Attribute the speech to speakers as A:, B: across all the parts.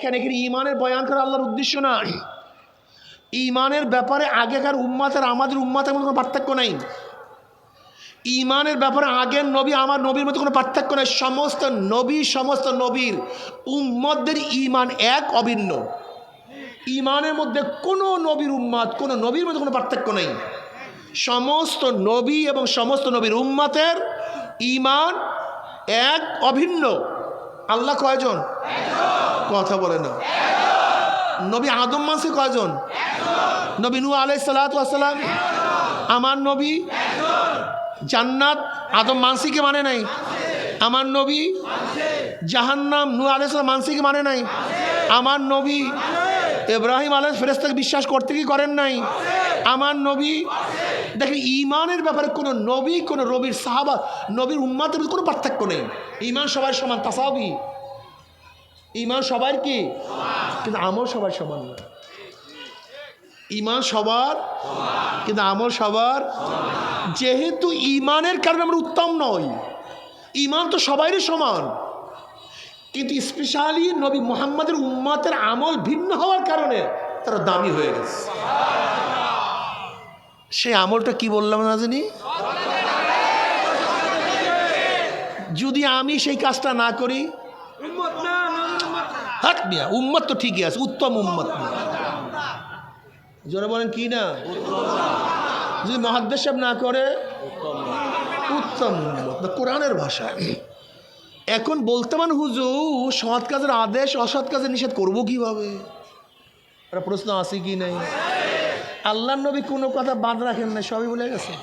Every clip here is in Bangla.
A: দেখেন এখানে ঈমানের বয়ান করা আল্লাহর উদ্দেশ্য না। ঈমানের ব্যাপারে আগেকার উম্মত আর আমাদের উম্মতের মধ্যে কোনো পার্থক্য নাই। ঈমানের ব্যাপারে আগের নবী আমার নবীর মধ্যে কোনো পার্থক্য নেই। সমস্ত নবীর উম্মতদের ঈমান এক, অভিন্ন। ঈমানের মধ্যে কোনো নবীর উম্মত কোনো নবীর মধ্যে কোনো পার্থক্য নেই। সমস্ত নবী এবং সমস্ত নবীর উম্মতের ঈমান এক, অভিন্ন। আল্লাহ কয়জন? কথা বলে না। নবী আদম মানছে কয়জন? নবী নূহ আলাইহিস সালাতু ওয়াস সালাম আমার নবী। জান্নাত আদম মানসি কি মানে নাই? আমার নবী। জাহান্নাম নূহ আলাইহিস সালাম মানসি কি মানে নাই? আমার নবী। ইব্রাহিম আলাইহিস ফেরেশতাকে বিশ্বাস করতে কি করেন নাই? আমার নবী। দেখেন ঈমানের ব্যাপারে কোনো নবী কোনো নবীর সাহাবা নবীর উম্মতের মধ্যে কোনো পার্থক্য নেই। ঈমান সবার সমান, তাসাবি। ঈমান সবার কি? কিন্তু আমল সবার সমান না। ঈমান সবার কিন্তু আমল সবার। যেহেতু ঈমানের কারণে আমরা উত্তম নই, ঈমান তো সবারই সমান, কিন্তু স্পেশালি নবী মুহাম্মদের উম্মতের আমল ভিন্ন হওয়ার কারণে তারা দামি হয়ে গেছে। সেই আমলটা কি বললাম না জানি? যদি আমি সেই কাজটা না করি, হাত মিয়া উম্মত তো ঠিকই আছে, উত্তম উম্মত না। জোরে বলেন কি না? যদি মুহাদ্দিস সাহেব না করে উত্তম উম্মত না, কোরআনের ভাষা। এখন বলতে মান হুজুর সৎ কাজের আদেশ অসৎ কাজের নিষেধ করবো কিভাবে? একটা প্রশ্ন আছে কি নাই? আল্লাহর নবী কোনো কথা বাদ রাখেন না, সবই বলে গেছেন,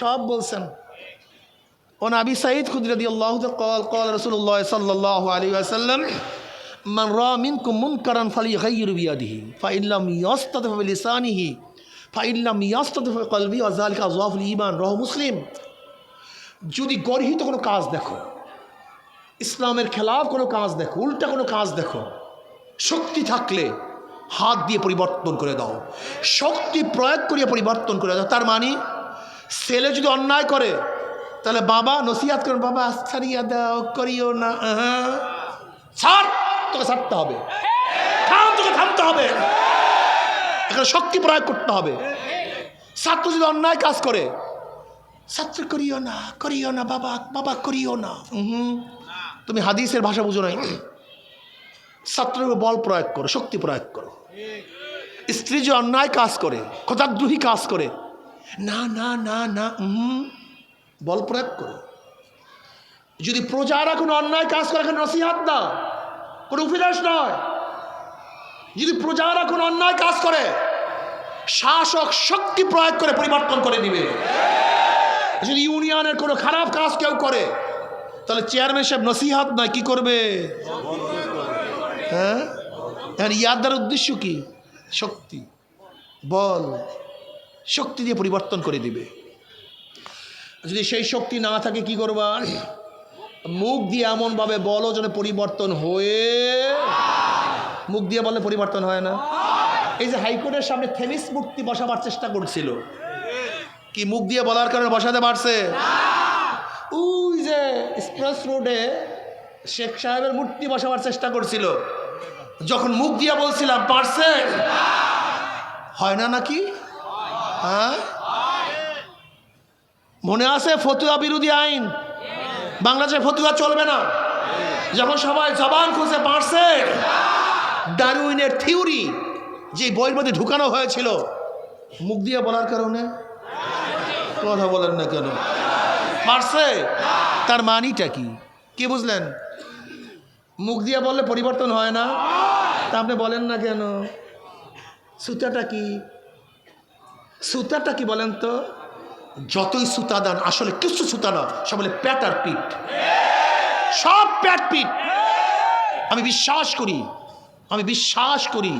A: সব বলছেন। ওন আবি সাঈদ খুদরি রাদিয়াল্লাহু তাআলা قال قال رسول الله صلى الله عليه وسلم من رأى منكم منكرا فليغير بيده فإن لم يستطع بلسانه فإن لم يستطع بقلبه وذلك أضعف الإيمان رواه মুসলিম। যদি গর্হিত কোনো কাজ দেখো, ইসলামের খেলাফ কোনো কাজ দেখো, উল্টা কোনো কাজ দেখো, শক্তি থাকলে হাত দিয়ে পরিবর্তন করে দাও, শক্তি প্রয়োগ করিয়া পরিবর্তন করে দাও। তার মানে ছেলে যদি অন্যায় করে তাহলে বাবা নসিহত করেন, বাবা ছাড়িয়া দাও, করিও না, ছাড়, তোকে ছাড়তে হবে, থাম, তোকে থামতে হবে, এখানে শক্তি প্রয়োগ করতে হবে। ছাত্র যদি অন্যায় কাজ করে, ছাত্র করিও না বাবা, বাবা করিও না, তুমি হাদিসের ভাষা বুঝো নাই, ছাত্রের বল প্রয়োগ করো, শক্তি প্রয়োগ করো। স্ত্রী যে অন্যায় কাজ করে, খোদাদ্রোহী কাজ করে, না না না না, বল প্রয়োগ করো। যদি প্রজারা কোনো অন্যায় কাজ করে, এখানে নসিহত দাও, কোনো উপদেশ নয়। যদি প্রজারা কোনো অন্যায় কাজ করে, শাসক শক্তি প্রয়োগ করে পরিবর্তন করে দিবে। যদি ইউনিয়নের কোনো খারাপ কাজ কেউ করে, তাহলে চেয়ারম্যান সাহেব নসিহত নয়, কি করবে? হ্যাঁ, এখন ইয়াদার উদ্দেশ্য কি? শক্তি, বল, শক্তি দিয়ে পরিবর্তন করে দিবে। যদি সেই শক্তি না থাকে কি করবা? মুখ দিয়ে এমনভাবে বলো যেন পরিবর্তন হয়ে, মুখ দিয়ে বলে পরিবর্তন হয় না। এই যে হাইকোর্টের সামনে থেমিস মূর্তি বসাবার চেষ্টা করছিল, কি মুখ দিয়ে বলার কারণে বসাতে পারছে? ওই যে এক্সপ্রেস রোডে শেখ সাহেবের মূর্তি বসাবার চেষ্টা করছিল, যখন মুখ দিয়ে বলছিলাম পারছে? হয় না নাকি? হ্যাঁ, মনে আছে ফতুয়া বিরোধী আইন, বাংলাদেশে ফতুয়া চলবে না, যখন সবাই জবান খুঁজে পারছে? ডারউইনের থিওরি যে বইয়ের মধ্যে ঢুকানো হয়েছিল, মুখ দিয়ে বলার কারণে। কথা বলেন না কেন? পারছে? তার মানিটা কি? কি বুঝলেন? মুখ দিয়ে বললে পরিবর্তন হয় না, তা আপনি বলেন না কেন? সুতাটা কি? সুতাটা কি বলেন তো? যতই সুতা দান, আসলে কিছু সুতা না, সব বলে প্যাট আর পিঠ, সব প্যাট পিঠ। আমি বিশ্বাস করি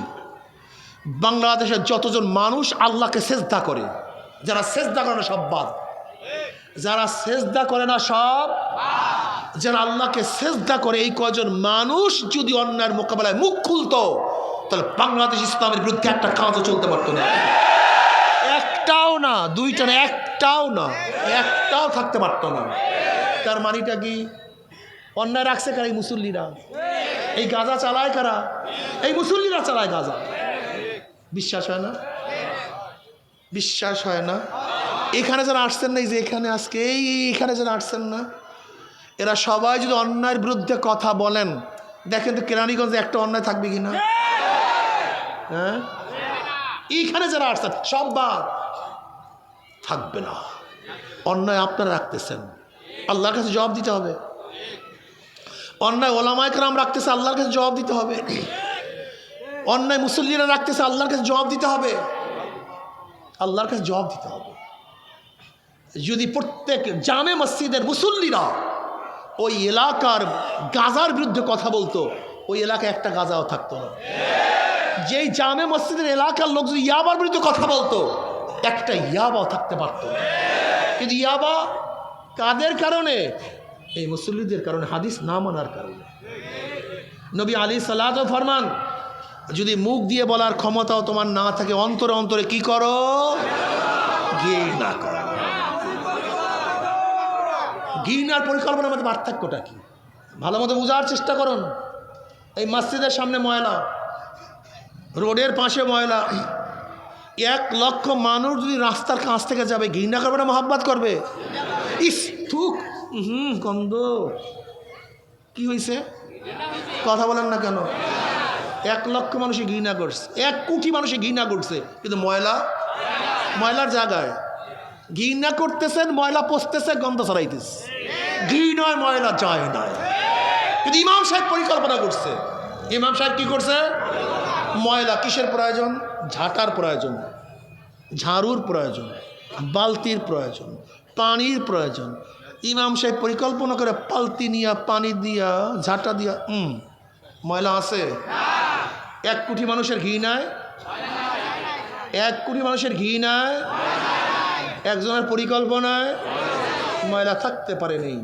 A: বাংলাদেশের যতজন মানুষ আল্লাহকে সেজদা করে, যারা সেজদা করে না সব বাদ, যারা সেজদা করে না সব, যারা আল্লাহকে সেজদা করে, এই কয়জন মানুষ যদি অন্যায়ের মোকাবেলায় মুখ খুলতো, তাহলে বাংলাদেশ ইসলামের বিরুদ্ধে একটা কাজও চলতে পারতো না। একটাও না, দুইটা না, একটাও থাকতে পারতো না। তার মানিটা কি? অন্যায় রাখছে কার? এই মুসল্লিরা। এই গাঁজা চালায় কারা? এই মুসল্লিরা চালায় গাঁজা। বিশ্বাস হয় না? বিশ্বাস হয় না? এখানে যারা আসছেন না, এই যে এখানে আজকে এইখানে যারা আসছেন না, এরা সবাই যদি অন্যায়ের বিরুদ্ধে কথা বলেন, দেখেন তো কেরানীগঞ্জে একটা অন্যায় থাকবে কিনা? হ্যাঁ, এইখানে যারা আসছেন সব বাদ থাকবে না। অন্যায় আপনারা রাখতেছেন, আল্লাহর কাছে জবাব দিতে হবে। অন্যায় ওলামায়ে কেরাম রাখতেছে, আল্লাহর কাছে জবাব দিতে হবে। অন্যায় মুসল্লিরা রাখতেছে, আল্লাহর কাছে জবাব দিতে হবে। আল্লাহর কাছে জবাব দিতে হবে। যদি প্রত্যেক জামে মসজিদের মুসল্লিরা ওই এলাকার গাজার বিরুদ্ধে কথা বলতো, ওই এলাকায় একটা গাজাও থাকতো না। যেই জামে মসজিদের এলাকার লোক যদি ইয়াবার বিরুদ্ধে কথা বলতো, একটা ইয়াবাও থাকতে পারত না। কিন্তু ইয়াবা কাদের কারণে? এই মুসল্লিদের কারণে, হাদিস না মানার কারণে। নবী আলাইহিস সালাতু ফরমান, যদি মুখ দিয়ে বলার ক্ষমতাও তোমার না থাকে, অন্তরে অন্তরে কি করো? ঘৃণা করো। ঘৃণার পরিকল্পনার মধ্যে পার্থক্যটা কি? ভালো মতো বোঝার চেষ্টা করুন। এই মসজিদের সামনে ময়লা, রোডের পাশে ময়লা, 1 লক্ষ মানুষ যদি রাস্তার কাছ থেকে যাবে, ঘৃণা করবে না মহব্বত করবে? ইস থুক, গন্ধ, কি হয়েছে? কথা বলেন না কেন? 1 লক্ষ মানুষই ঘৃণা করছে, 1 কোটি মানুষই ঘৃণা করছে, কিন্তু ময়লার জায়গায় ঘৃণা করতেছেন, ময়লা পচতেছে, গন্ধ ছড়াইতেছে। ঘৃণায় ময়লা যায় না। কিন্তু ইমাম সাহেব পরিকল্পনা করছে। ইমাম সাহেব কি করছে? ময়লা কিসের প্রয়োজন? ঝাঁটার প্রয়োজন, ঝাড়ুর প্রয়োজন, বালতির প্রয়োজন, পানির প্রয়োজন। ইমাম সাহেব পরিকল্পনা করে পালতি নিয়া, পানি দিয়া, ঝাঁটা দিয়া, ময়লা আছে? 1 কোটি মানুষের ঘৃণায়, 1 কোটি মানুষের ঘৃণায়, একজনের পরিকল্পনায় ময়লা থাকতে পারে নেই।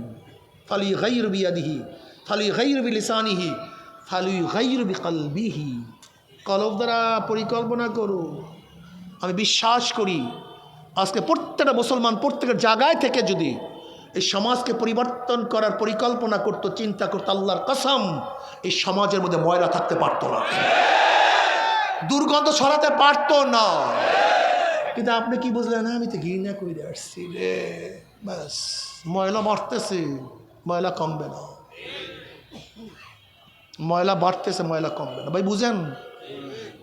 A: ফালি গাইর বিয়াদিহি, ফালি গাইর বিলিসানিহি, ফালি গাইর বিকলবিহি। কলব দ্বারা পরিকল্পনা করো। আমি বিশ্বাস করি আজকে প্রত্যেকটা মুসলমান প্রত্যেকের জায়গায় থেকে যদি এই সমাজকে পরিবর্তন করার পরিকল্পনা করতো, চিন্তা করতো, আল্লাহর কসম এই সমাজের মধ্যে ময়লা থাকতে পারতো না, দুর্গন্ধ ছড়াতে পারতো না। কিন্তু আপনি কি বুঝলেন? আমি তো ঘৃণা করে আসছি রে, ব্যাস ময়লা বাড়তেছে, ময়লা কমবে না। ময়লা বাড়তেছে, ময়লা কমবে না। ভাই বুঝেন,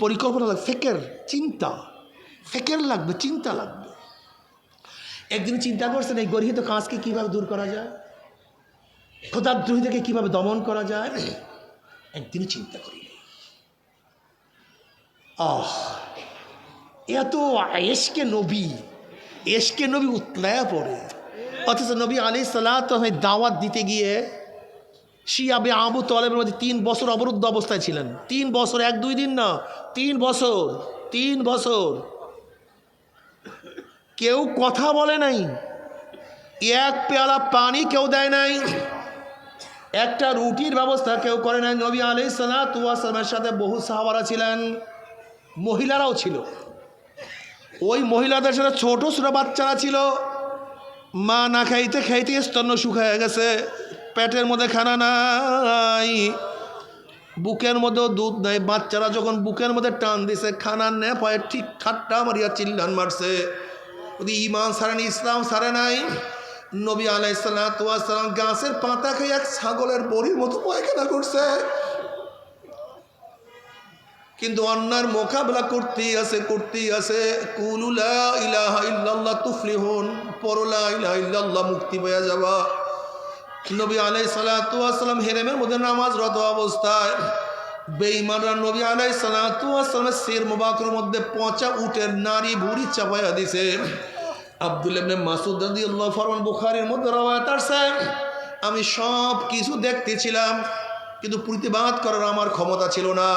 A: পরিকল্পনা লাগবে, ফেকের চিন্তা, ফেকের লাগবে, চিন্তা লাগবে। একদিন চিন্তা করছেন এই গর্হিত কাজকে কীভাবে দূর করা যায়, খোদাদ্রোহীদেরকে কীভাবে দমন করা যায়? একদিনও চিন্তা করি। এত এশকে নবী উতলায়া পড়ে, অথচ নবী আলাইহিস সালাতু দাওয়াত দিতে গিয়ে শিয়াবে আবু তালেবের মধ্যে 3 বছর অবরুদ্ধ অবস্থায় ছিলেন। 3 বছর, 1-2 দিন না, 3 বছর। 3 বছর কেউ কথা বলে নাই, 1 পেয়ালা পানি কেউ দেয় নাই, একটা রুটির ব্যবস্থা কেউ করে নাই। নবী আলাইহিস সালাতু ওয়াস সালামের সাথে বহু সাহাবারা ছিলেন, মহিলারাও ছিল। ওই মহিলাদের সাথে ছোট ছোট বাচ্চারা ছিল। মা না খাইতে খাইতে স্তন্য শুকায় গেছে, পেটের মধ্যে খানা নাই, বুকের মধ্যেও দুধ নাই। বাচ্চারা যখন বুকের মধ্যে টান দিছে, খানার নেপায় ঠিক ঠাট্টা মারিয়া চিল্লান মারছে। ওদি ইমান সারেনি, ইসলাম সারে নাই। নবী আলাইহিস সালাতু ওয়াস সালাম গাছের পাতা খেয়ে এক ছাগলের বড়ির মতো পায়খানা করছে। কিন্তু অন্যার মোকাবেলা করতেই আছে। কুলু লা ইলাহা ইল্লাল্লাহ তুফলিহুন, পড়ো লা ইলাহা ইল্লাল্লাহ, মুক্তি পেয়ে যাবা। নবী আলাইহিস সালাতু ওয়াস সালাম হেরেমের মধ্যে নামাজরত অবস্থায় বেঈমানরা নবী আলাইহিস সালাতু ওয়াস সালামের শির মুবারকের মধ্যে পচা উটের নারী ভুঁড়ি চাপাইয়া দিছে। আব্দুল্লাহ ইবনে মাসউদ রাদিয়াল্লাহু ফরমান, বুখারীর মধ্যে রওয়ায়াত আছে, আমি সব কিছু দেখতেছিলাম কিন্তু প্রতিবাদ করার আমার ক্ষমতা ছিল না।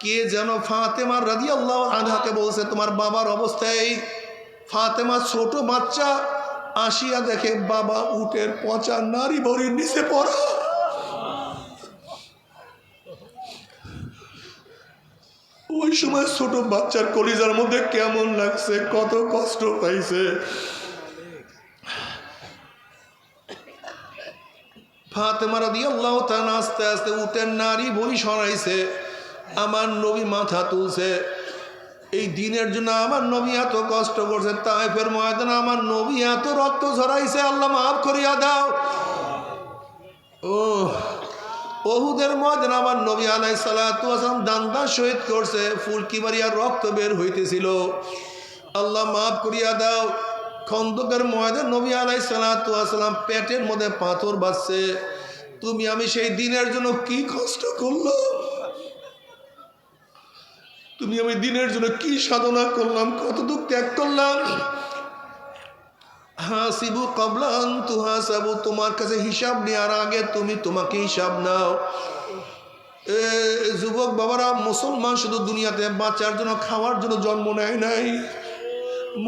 A: কে যেন ফাতেমা রাদিয়াল্লাহু আনহাকে বলছে, তোমার বাবার অবস্থায়। ফাতেমা ছোট বাচ্চা আসিয়া দেখে বাবা উটের পচা নারী ভরির নিচে পড়া। ওই সময় ছোট বাচ্চার কলিজার মধ্যে কেমন লাগছে, কত কষ্ট পাইছে। ফাতেমা রাদিয়াল্লাহু তাআলা আস্তে আস্তে উটের নাড়ি ভুঁড়ি সরাইছে, আমার নবী মাথা তুলছে। এই দিনের জন্য আমার নবী এত কষ্ট করছে, তায়েফের ময়দানে আমার নবী এত রক্ত ঝরাইছে, আল্লাহ মাফ করিয়া দাও। ও ওহুদের ময়দানে আমার নবী আলাইহিস সালাতু ওয়াস সালাম দান্দা শহীদ করছে, ফুলকি মারিয়া রক্ত বের হইতেছিল, আল্লাহ মাফ করিয়া দাও। খন্দকের ময়দানে নবী আলাইহিস সালাতু ওয়াস সালাম পেটের মধ্যে পাথর বাজছে, তুমি আমি সেই দিনের জন্য কি কষ্ট করলাম, তুমি আমি দিনের জন্য কি সাধনা করলাম, কত দুঃখ ত্যাগ করলাম। হাসিবু ক্বাবলা আন তুহাসাবু, তোমার কাছে হিসাব নেওয়ার আগে তুমি তোমাকে হিসাব নাও। যুবক বাবারা, মুসলমান শুধু দুনিয়াতে বাঁচার জন্য খাওয়ার জন্য জন্ম নেয় নাই,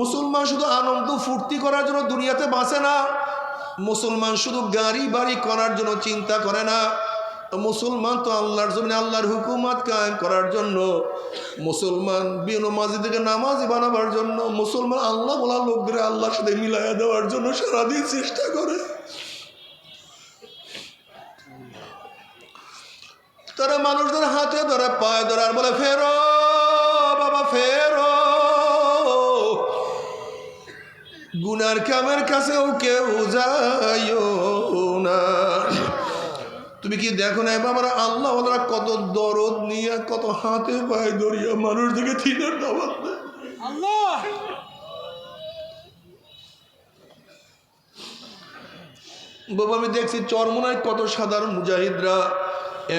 A: মুসলমান শুধু আনন্দ ফুর্তি করার জন্য দুনিয়াতে বাঁচে না, মুসলমান শুধু গাড়ি বাড়ি করার জন্য চিন্তা করে না, মুসলমান তো আল্লাহর জমিনে আল্লাহর হুকুমত কায়েম করার জন্য, মুসলমান বেনামাজি থেকে নামাজি বানাবার জন্য, মুসলমান আল্লাহ বলা লোকদের আল্লাহর সাথে মিলাইয়া দেওয়ার জন্য সারাদিন চেষ্টা করে। তারা মানুষদের হাতে ধরে পায়ে ধরে আর বলে, ফেরো বাবা ফেরো, গুনার কামের কাছেও কেউ যাইও না। তুমি কি দেখো না বাবারা, আল্লাহ ওরা কত দরদ নিয়ে কত হাতে পায়ে ধরিয়া মানুষদেরকে দিনের দাওয়াত দেয়। বাবা আমি দেখছি চরমনায় কত সাধারণ মুজাহিদরা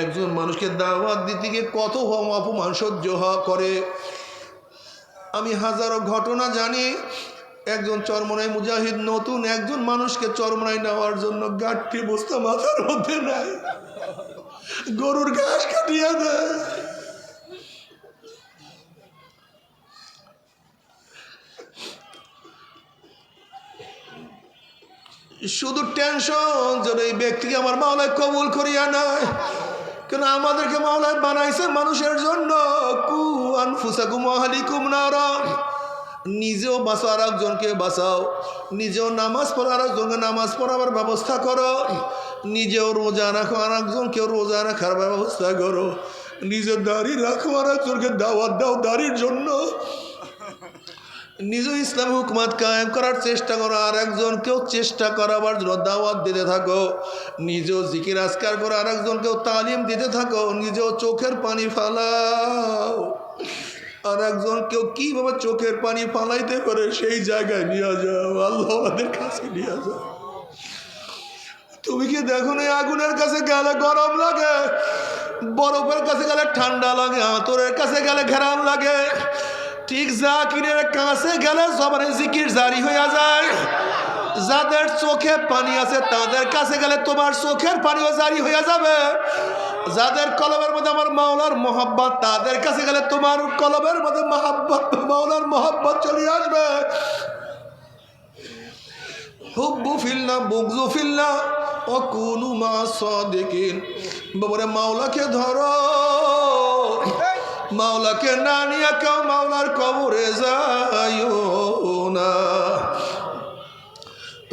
A: একজন মানুষকে দাওয়াত দিতে গিয়ে কত অপমান সহ্য করে। আমি হাজারো ঘটনা জানি। একজন চরমনায় মুজাহিদ নতুন একজন মানুষকে চরমনায় নেওয়ার জন্য গাঠটি বস্তা মাথার মধ্যে নেয়, গরুর ঘাস কাটিয়ে দেয়। শুধু টেনশন যেন এই ব্যক্তিকে আমার মাওলায় কবুল করিয়া নেয়, কেন আমাদেরকে মাওলায় বানাইছে মানুষের জন্য। কু আনফুসাকুম ওয়া আহলিকুম নারা, নিজেও বাঁচাও আর একজনকে বাঁচাও, নিজেও নামাজ পড়ো আর একজনকে নামাজ পড়াবার ব্যবস্থা করো, নিজেও রোজা রাখো আর একজনকেও রোজা রাখার ব্যবস্থা করো, নিজের দাড়ি রাখো আর একজনকে দাওয়াত দাও দাড়ির জন্য, নিজেও ইসলাম হুকুমত কায়েম করার চেষ্টা করো আর একজনকেও চেষ্টা করাবার জন্য দাওয়াত দিতে থাকো, নিজেও জিকির আজকার করো আর একজনকেও তালিম দিতে থাকো, নিজেও চোখের পানি ফালাও আর একজন কেউ কিভাবে চোখের পানি ফালাইতে পারে সেই জায়গায় নিয়ে যাও, আল্লাহ আমাদের কাছে নিয়ে যাও। তুমি কি দেখো না আগুনের কাছে গেলে গরম লাগে, বরফের কাছে গেলে ঠান্ডা লাগে, আতরের কাছে গেলে ঘেরাম লাগে, ঠিক জাকিরের কাছে গেলে সবার জিকির জারি হয়ে যায়। যাদের চোখে পানি আছে তাদের কাছে গেলে তোমার চোখের পানিও জারি হয়ে যাবে। যাদের কলবের মধ্যে আমার মাওলার মোহাব্বত, তাদের কাছে গেলে তোমার কলবের মধ্যে মাওলার মোহাব্বত চলে আসবে। হুব্বু ফিল্লাহ বুগযু ফিল্লাহ ওয়া কুনু মা'আস সাদিকিন। বাবারে মাওলাকে ধরো, মাওলাকে না নিয়ে কেউ মাওলার কবরে যাইও না।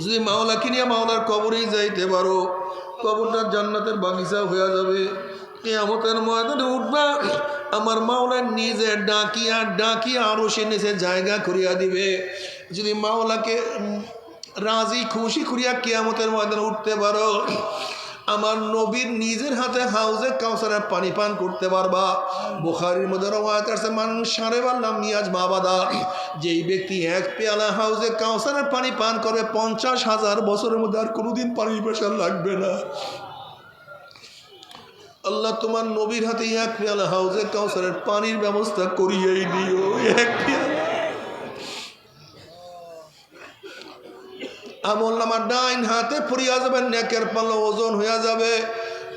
A: যদি মাওলাকে নিয়ে মাওলার কবরেই যাইতে পারো, কবরটা জান্নাতের বাগিচা হয়ে যাবে। কিয়ামতের ময়দানে উঠবা, আমার মাওলা নিজে ডাকিয়া ডাকিয়া আরো সে নিচে জায়গা করিয়া দিবে। যদি মাওলাকে রাজি খুশি করিয়া কিয়ামতের ময়দানে উঠতে পারো, আমার নবীর নিজের হাতে হাউজে কাউসারের পানি পান করতে পারবা। বুখারীর মধ্যে রওয়ায়াত আছে, মান শারিবা লাম ইয়াজমা আবাদা, যেই ব্যক্তি এক পেয়ালা হাউজে কাউসারের পানি পান করবে 50,000 বছরের মধ্যে আর কোনোদিন পানি পেশা লাগবে না। আল্লাহ তোমার নবীর হাতে এক পেয়ালা হাউজে কাউসারের পানির ব্যবস্থা করিয়েই দিও। এক পেয়ালা আমল নামার ডাইন হাতে পড়িয়া যাবে, নেকের পাল্লা ওজন হইয়া যাবে।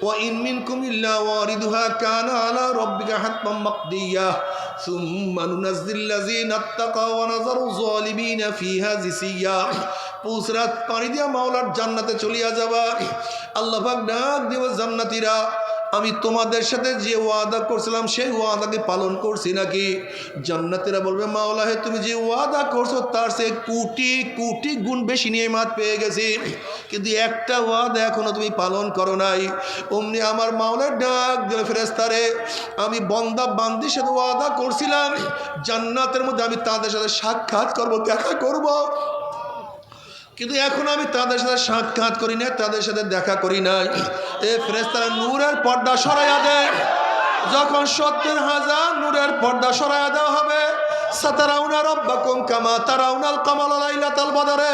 A: ওয়া ইন মিনকুম ইল্লা ওয়ারিদুহা কানা আলা রাব্বিকা হাতমান মাকদিয়া সুম্মা নুনাজ্জিল্লাযিনা আত্তাকাও ওয়া নাযারু যালিমিনা ফিহা জিসিয়া। পুসরাত পানি দিয়া মাওলার জান্নাতে চলিয়া যাবা। আল্লাহ পাক ডাক দিবে, জান্নাতীরা আমি তোমাদের সাথে যে ওয়াদা করছিলাম সেই ওয়াদাকে পালন করছি নাকি? জান্নাতীরা বলবে মাওলা হে তুমি যে ওয়াদা করছো তার সে কোটি কোটি গুণ বেশি নিয়ামত পেয়ে গেছি, কিন্তু একটা ওয়াদা এখনো তুমি পালন করো নাই। অমনি আমার মাওলার ডাক দিল, ফেরেশতারে আমি বন্দা বান্দির সাথে ওয়াদা করছিলাম জান্নাতের মধ্যে আমি তাদের সাথে সাক্ষাৎ করব, দেখা করব, কিন্তু এখন আমি তাদের সাথে সাক্ষাৎ করি না, তাদের সাথে দেখা করি নাই। এ ফেরেশতারা নূরের পর্দা সরাইয়া দেয়। যখন 70,000 নূরের পর্দা সরাইয়া দেওয়া হবে, সাতারাউনা রাব্বাকুম কামা তারাউনাল কামালা লাইলাতাল বদরে,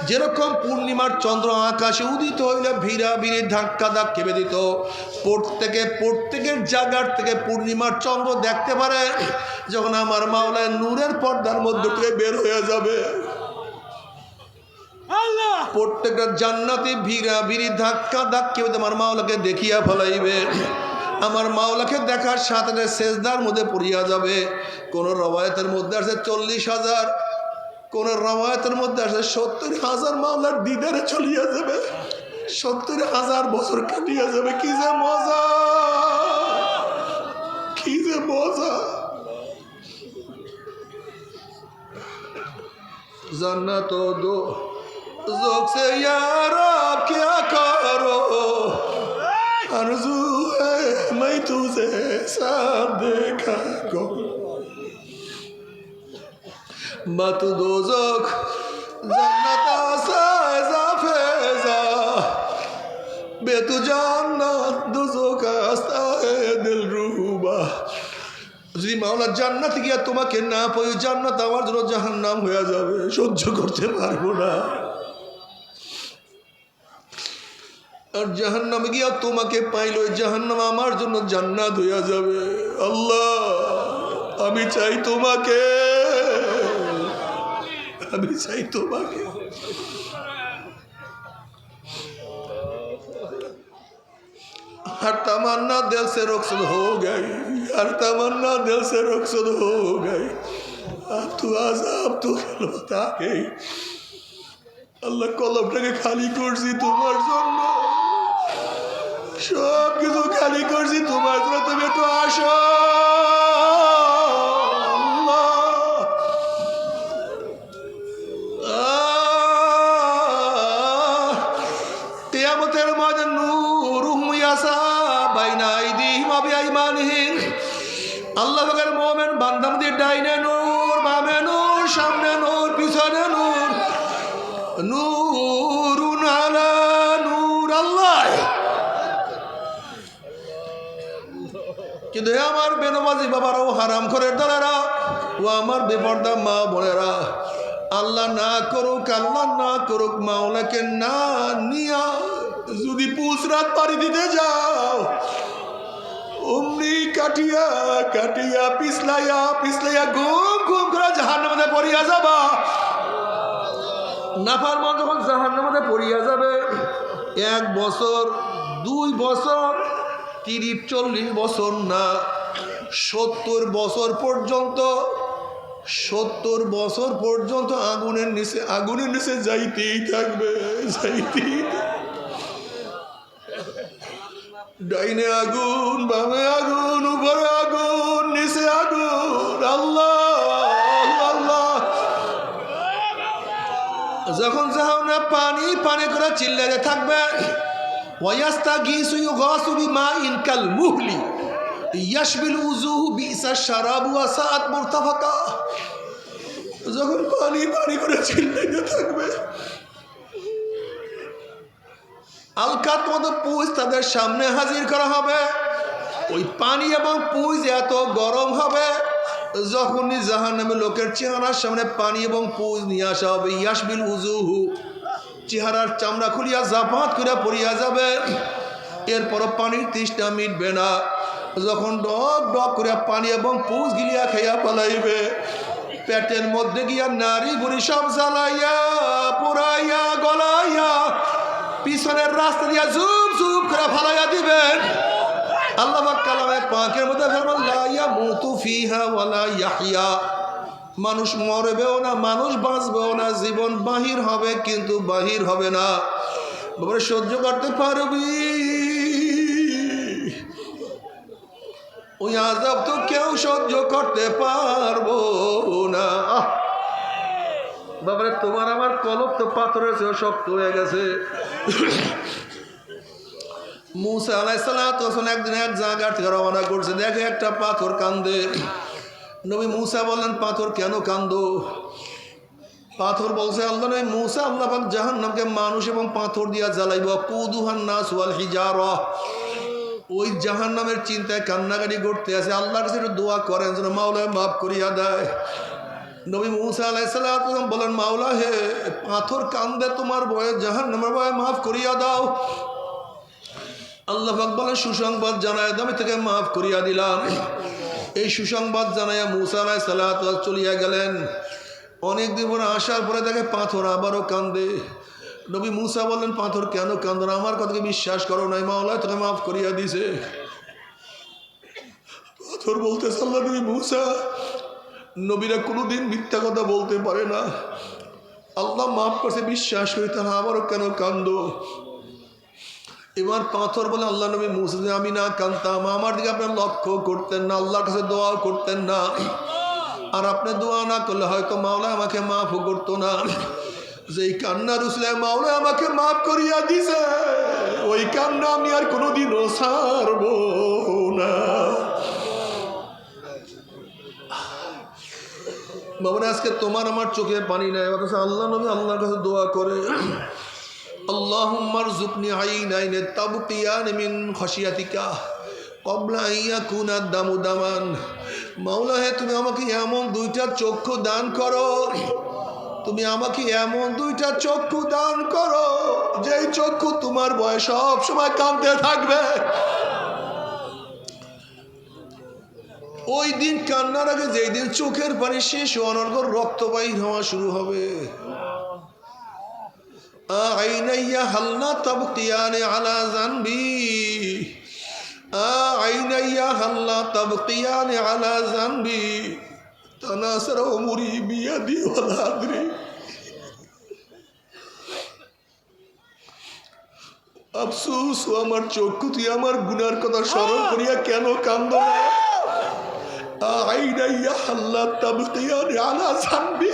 A: যেরকম পূর্ণিমার চন্দ্র আকাশে উদিত হইলে ভিড়া ভিড়ি ধাক্কা ধাক্কি বেদিত, প্রত্যেকের জায়গার থেকে পূর্ণিমার চন্দ্র দেখতে পারে। যখন আমার মাওলায় নূরের পর্দার মধ্যে থেকে বের হয়ে যাবে, প্রত্যেকটা জান্নাতি ভিড়া ভিড়ি ধাক্কা ধাক্কি আমার মাওলাকে দেখিয়া ফেলাইবে। আমার মাওলাকে দেখার সাথে সেজদার মধ্যে পড়িয়া যাবে। কোন রওয়ায়াতের মধ্যে আছে 40,000, কোন রওয়ায়াতের মধ্যে আছে 70,000 মাওলার দিদারে চলিয়া যাবে, 70,000 বছর কাটিয়া যাবে। কি যে মজা, কি যে মজা। জান্নাত দো ज़ोक से यार आप क्या करो, आरज़ू है मैं तुझे साथ देखा को, मत दो ज़ोक जन्नत आसा फैज़ा, बेतु जन्नत दो ज़ोक आस्ता है दिल रूबा। যদি মাওলা জান্নাত গিয়া তোমাকে না পাই, জান্নাত আমার জন্য জাহান্নাম হয়ে যাবে, সহ্য করতে পারবো না। আর জাহান্নামে গিয়া তোমাকে পাইল, জাহান্নাম আমার জন্য জান্নাত হইয়া যাবে। আল্লাহ আমি চাই তোমাকে, আমি চাই তোমাকে। हर तमन्ना दिल से रुखसत हो गई, हर तमन्ना दिल से रुखसत हो गई, अब तू आजाब तो बता गई। अल्लाह कलबटाके खाली करছি তোমার জন্য, সব কিছু খালি করছি তোমার জন্য, তুমি একটু আসো। কিয়ামতের ময়দানে নূরুহুম ইয়াসা বাইনা আইদিহিম ওয়া বিআইমানিহিম, আল্লাহ পাকের মুমিন বান্দাদের ডাইনে নূর, বামে নূর, সামনে নূর, পিছনে নূর, নূরুন আলা নূর। আল্লাহ কিন্তু আমার বেনমাজি বাবারাও, হারাম খোরের দলেরা ও আমার বেপরদা মা বোনেরা, আল্লাহ না করুক, আল্লাহ না করুক, মাওলাকে না নিয়া যদি পুসরাত পাড়ি দিতে যাও, অমনি কাটিয়া কাটিয়া পিছলাইয়া পিছলাইয়া ঘুম ঘুম করে জাহান্নামে পড়িয়া যাবা। নাফরমান যখন জাহান্নামে পড়িয়া যাবে, 1 বছর 2 বছর 30-40 বছর না, 70 বছর পর্যন্ত, 70 বছর পর্যন্ত আগুনের নিচে যাইতেই থাকবে, যাইতেই। ডাইনে আগুন, বামে আগুন, উপরে আগুন, নিচে আগুন। আল্লাহ আল্লাহ। যখন জাহান্নামে পানি পানি করে চিল্লাতে থাকবে, ওয়াস্তাগীসু ইউগাসু বিমাইন কাল মুহলি ইয়াশবিল উজুহু বিসা শারাবু ওয়া সাআত মুরতাফাকা। যখন পানি পানি করে চিল্লাতে থাকবে, আলকাত মতো পুঁজ তাদের সামনে হাজির করা হবে। ওই পানি এবং পুঁজ এত গরম হবে, যখনই জাহান্নামে লোকের চেহারার সামনে পানি এবং পুঁজ নিয়ে আসা হবে, ইয়াশবিল উজুহু, চেহারার চামড়া খুলিয়া জাপাত করে পড়িয়া যাবে। এরপরও পানির তৃষ্ণা মিটবে না। যখন ডক ডক করে পানি এবং পুঁজ গিলিয়া খাইয়া পালাইবে, পেটের মধ্যে গিয়া নারী বুড়ি সব জ্বালাইয়া পোড়াইয়া গলাইয়া পিছনের রাস্তা দিয়া জুপ জুপ করে ফালাইয়া দিবেন। আল্লাহ পাক কালামে পাকের মধ্যে ফরমান লা ইয়ামুতু ফিহা ওয়ালা ইয়াহইয়া, মানুষ মরবেও না, মানুষ বাঁচবেও না, জীবন বাহির হবে কিন্তু বাহির হবে না। বাবা সহ্য করতে পারবি? ওই আযাব তো কেউ সহ্য করতে পারবো না। বাবারে তোমার আমার কলব তো পাথরের চেয়েও শক্ত হয়ে গেছে। মুসা আলাইহিস সালাতু ওয়াস সালাম একদিন এক জায়গা থেকে রওনা করছে, দেখে একটা পাথর কান্দে। নবী মুসা বললেন, পাথর কেন কান্দো? পাথর বলছে, আল্লাহ নবী মুসা, আল্লাহ পাক জাহান্নামকে মানুষ এবং পাথর দিয়া জ্বালাইব, কুদুহান নাস ওয়াল হিজারা। ওই জাহান্নামের চিন্তায় কান্নাকাটি করতে আছে, আল্লাহর কাছে একটু দোয়া করেন যেন মাওলা মাফ করিয়া দেয়। নবী মুসা আলাইহিস সালাতু ওয়াস সালাম বলেন, মাওলা হে, পাথর কান্দে তোমার ভয়ে, জাহান্নামের ভয়ে, মাফ করিয়া দাও। আল্লাহ পাক বলেন, সুসংবাদ জানায় আমি থেকে মাফ করিয়া দিলাম। এই সুসংবাদ জানাইয়া মুসা আলাইহিস সালাতু ওয়াস সালাম চলিয়া গেলেন। অনেক দিন পরে আসার পরে দেখে পাথর আবারও কান্দে। নবী মুসা বললেন, পাথর কেন কান্দো না? আমার কথাকে বিশ্বাস করো নাই, মাওলা তোকে মাফ করিয়া দিছে। পাথর বলতে, আল্লাহ নবী মুসা, নবীরা কোনোদিন মিথ্যা কথা বলতে পারে না, আল্লাহ মাফ করছে বিশ্বাস করি, তাহলে আবারও কেন কান্দো? এবার পাথর বলে, আল্লাহ নবী মুসা, আমি না কান্দতাম, আমার দিকে আপনার লক্ষ্য করতেন না, আল্লাহর কাছে দোয়া করতেন না, আর আপনি দোয়া না করলে হয়তো মাওলা আমাকে মাফও করতো না। যেই কান্না রুসলে মাওলা আমাকে মাফ করিয়া দিছে, ওই কান্না আমি আর কোনোদিনও ছাড়ব না। বাবা, আজকে তোমার আমার চোখে পানি নাই, অথচ আল্লাহ নবী আল্লাহর কাছে দোয়া করে, আল্লাহুম্মা রযুকনি আইনাইনে তাবকিয়ান মিন খাশিয়াতিকা ক্বাবলা আন ইয়াকুনা দামু দামান। মাওলা হে, তুমি আমাকে এমন দুইটা চক্ষু দান করো, তুমি আমাকে এমন দুইটা চক্ষু দান করো, যেই চক্ষু তোমার ভয়ে সব সময় কাঁদতে থাকবে। ওই দিন কান্নার আগে যেই দিন চোখের পানি শেষ হওয়ার পর রক্ত বাইর হওয়া শুরু হবে। আইনাইয়া হাল্লা তাবকিয়ানে আলা জানবি, আইনাইয়া হাল্লা তাবকিয়ানে আলা জানবি তানাসার উমরি বিয়াদি ওয়ালা আদরি। আফসোস, আমার চক্ষু তুই আমার গুনার কথা স্মরণ করিয়া কেন কান্দ না? আইনাইয়া হাল্লা তাবকিয়ানে আলা জানবি,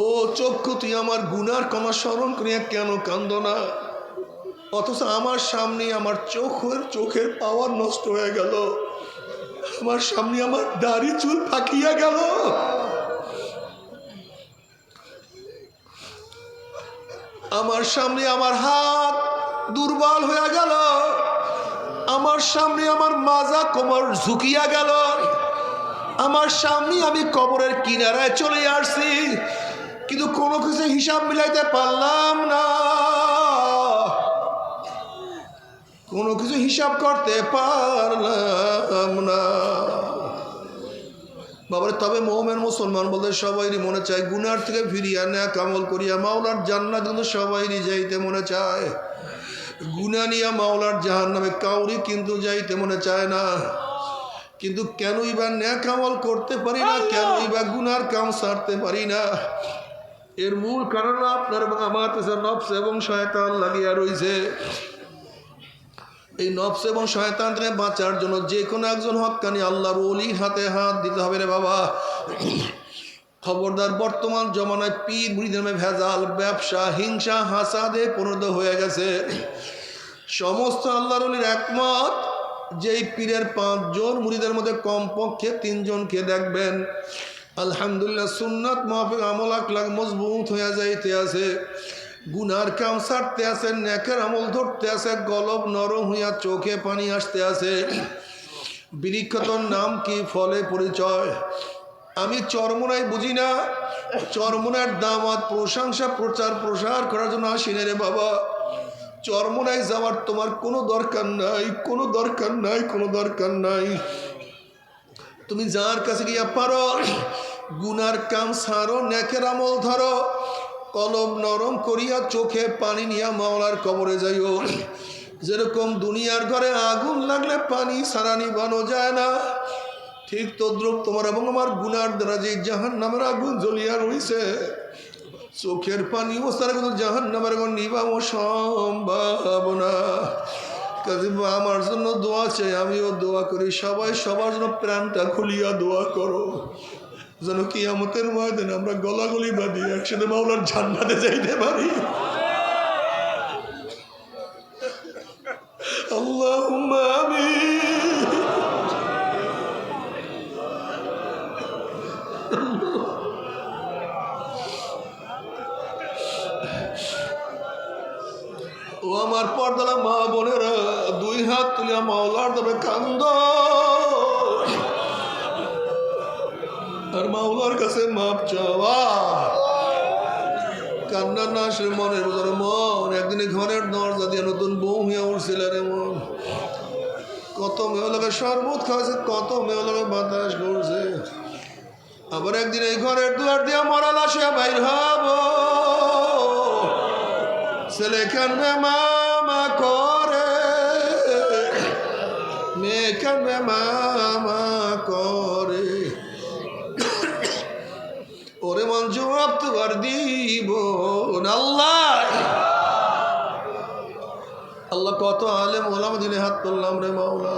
A: ও চক্ষু তুই আমার গুনার কথা স্মরণ করিয়া কেন কান্দ না? অথচ আমার সামনে আমার চোখের পাওয়ার নষ্ট হয়ে গেল, আমার সামনে আমার দাড়ি চুল পাকিয়া গেল, আমার সামনে আমার হাত দুর্বল হয়ে গেল, আমার সামনে আমার মাজা কোমর ঝুঁকিয়া গেল, আমার সামনে আমি কবরের কিনারায় চলে আসছি, কিন্তু কোনো কিছু হিসাব মিলাইতে পারলাম না, কোনো কিছু হিসাব করতে পারলাম না। বাবারে, তবে মুমিন মুসলমান বলতে সবাইরই মনে চায় গুনার থেকে ফিরিয়া নেক আমল করিয়া মাওলার জান্নাত, কিন্তু সবাইরই যাইতে মনে চায়। গুনাহ নিয়া মাওলার জাহান্নামে কাউরি কিন্তু যাইতে মনে চায় না। কিন্তু কেনই বা নেক আমল করতে পারি না, কেনই বা গুনার কাম ছাড়তে পারি না? এর মূল কারণ আপনার এবং আমার কাছে নফস এবং শয়তান লাগিয়া রয়েছে। এই নফস এবং শয়তান থেকে বাঁচার জন্য যে কোনো একজন হক্কানি আল্লাহর ওলির হাতে হাত দিতে হবে রে বাবা। খবরদার, বর্তমান জমানায় পীর মুরিদের নামে ভেজাল, ব্যবসা, হিংসা, হাসাদে পরিণত হয়ে গেছে। সমস্ত আল্লাহর ওলির একমত, যেই পীরের 5 জন মুরিদের মধ্যে কমপক্ষে 3 জনকে দেখবেন আলহামদুলিল্লাহ সুন্নাত মাফিক আমল আকলাক মজবুত হয়ে যাইতে আছে, গুনার কাম ছাড়তে আছে, নেকের আমল ধরতে আছে, গলব নরম হইয়া চোখে পানি আসতে আছে। বিরিক্ষতর নাম কি, ফলে পরিচয়। আমি চরমোনাই বুঝি না, চরমোনার দামাত প্রশংসা প্রচার প্রসার করার জন্য আসি না রে বাবা। চরমোনাই যাওয়ার তোমার কোনো দরকার নাই, কোনো দরকার নাই, কোনো দরকার নাই। তুমি যার কাছে গিয়া পারো গুনার কাম ছাড়ো, নেকের আমল ধরো, কলব নরম করিয়া চোখে পানি নিয়া মাওলার কবরে যাইও। যেরকম দুনিয়ার ঘরে আগুন লাগলে পানি ছাড়া নিবানো যায় না, ঠিক তদ্রুপ তোমার এবং আমার গুনার দ্বারা যে জাহান্নামের আগুন জ্বলিয়া রয়েছে, চোখের পানি ও সারা কিন্তু জাহান্নামের আগুন নিবানো সম্ভব না। কাজে আমার জন্য দোয়া চাই, আমিও দোয়া করি, সবাই সবার জন্য প্রাণটা খুলিয়া দোয়া করো, যেন কিয়ামতের ময়দানে আমরা গলাগলি বাঁধি একসাথে মাওলার জান্নাতে যাইতে পারি। আল্লাহুম্মা আমিন। ও আমার পর্দালা মা বোনেরা, দুই হাত তুলিয়া মাওলার তবে কান্দ আর মাওলার কাছে মাপ চাওয়া। কান্না না আসলে মনের ভিতরে মন একদিনে ঘরের দরজা দিয়ে নতুন বউ হইয়া উঠছিল রে মন। কত মেয়ে লোকের শরবত খাওয়াছে, কত মেয়ে লোকের বাতাস করছে, আবার একদিন এই ঘরের দুয়ার দিয়া মরা লাশে বাইর হব। ছেলে কানবে মামা করে, মেয়ে কানবে মামা করে, ওরে মন জবাব তো আর দিব না। আল্লাহ কত আলেম ওলামা দিনে হাত তুললাম রে মাওলা।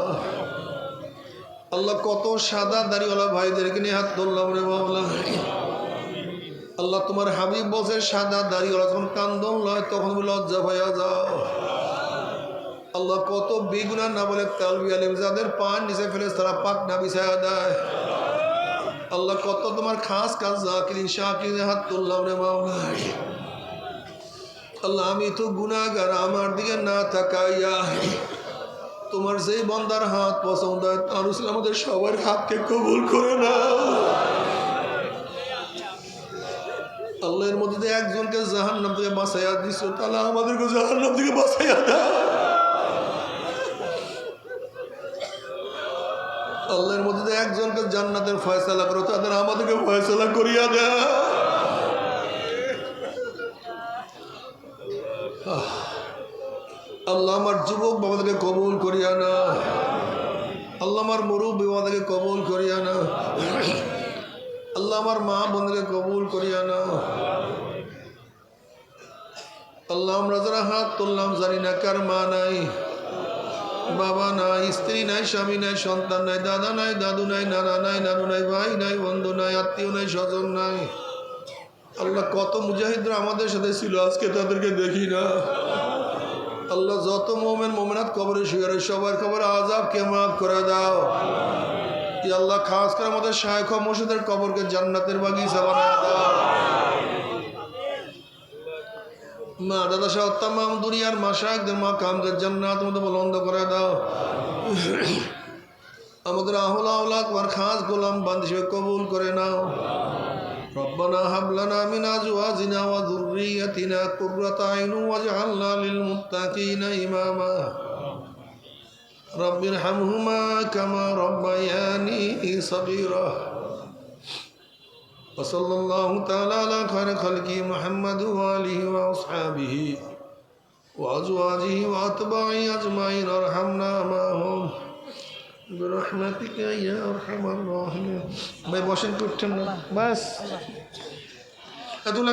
A: আল্লাহ কত সাদা দাড়িওয়ালা ভাইদেরকে নিয়ে হাত তুললাম রে মাওলা। আল্লাহ তোমার হাবিব বলছে সাদা দাড়িওয়ালা যখন কান্দন লয় তখন লজ্জা ভাইয়া যাও। আল্লাহ কত বেগুনা না বলে তালবি আলিম যাদের পান নিচে ফেলে তারা পাক না বিছায়া দেয়। আল্লাহ কত তোমার খাস কাজ জাকিরিন শাকিরিন হাত তুললাম রে মাওলা। আল্লাহ আমি তো গুনাহগার, আমার দিকে না তাকাইয়া তোমার যেই বন্দার হাত পছন্দ হয় তার আমাদের সবার হাতকে কবুল করে না। আল্লাহ এর মধ্যে একজনকে জাহান্নাম থেকে বাঁচাইয়া দিছো, তাহলে আমাদেরকে জাহান্নাম থেকে বাঁচাইয়া দাও। আল্লাহর মধ্যে একজনকে জান্নাতের ফয়সালা করো, তাদের আমাদেরকে ফয়সালা করিয়া দাও। আল্লাহ আমার যুবক বাবাদেরকে কবুল করিয়া না। আল্লাহ আমার মুরব্বী বাবাদেরকে কবুল করিয়া না। আল্লাহ আমার মা বোনদেরকে কবুল করিয়া না। আল্লাহ আমরা যারা হাত তুললাম জানি না কার মা নাই, বাবা নাই, স্ত্রী নাই, স্বামী নাই, সন্তান নাই, দাদা নাই, দাদু নাই, নানা নাই, নানু নাই, ভাই নাই, বন্ধু নাই, আত্মীয় নাই, স্বজন নাই। আল্লাহ কত মুজাহিদরা আমাদের সাথে ছিল, আজকে তাদেরকে দেখি না। আল্লাহ যত মোমেন মোমেনাত কবরে শুয়ে সবার কবরে আযাবকে মাফ করে দাও। আল্লাহ খাস করে আমাদের শায়খ ও মুর্শিদের কবরকে জান্নাতের বাগিচা বানায় দাও। মা দাদা সহ তামাম দুনিয়ার মাশায়েখদের মাকামদের জান্নাতের মধ্যে বুলন্দ করে দাও। আমাদের আহলা আওলাদ ওয়ার খাস গোলাম বান্দী হিসেবে কবুল করে নাও। রব্বানা হাব লানা মিন আজওয়াজিনা ওয়া যুররিয়াতিনা কুররাতা আইন ওয়াজআলনা লিল মুত্তাকিনা ইমামা। রব্বিরহামহুমা কামা রব্বায়ানি সগীরা। وصلى الله تعالى على خير خلقه محمد وآله وأصحابه وأزواجه وأتباعه أجمعين ارحمنا معهم برحمتك يا أرحم الراحمين। ভাই বসেন, করছেন না বাস।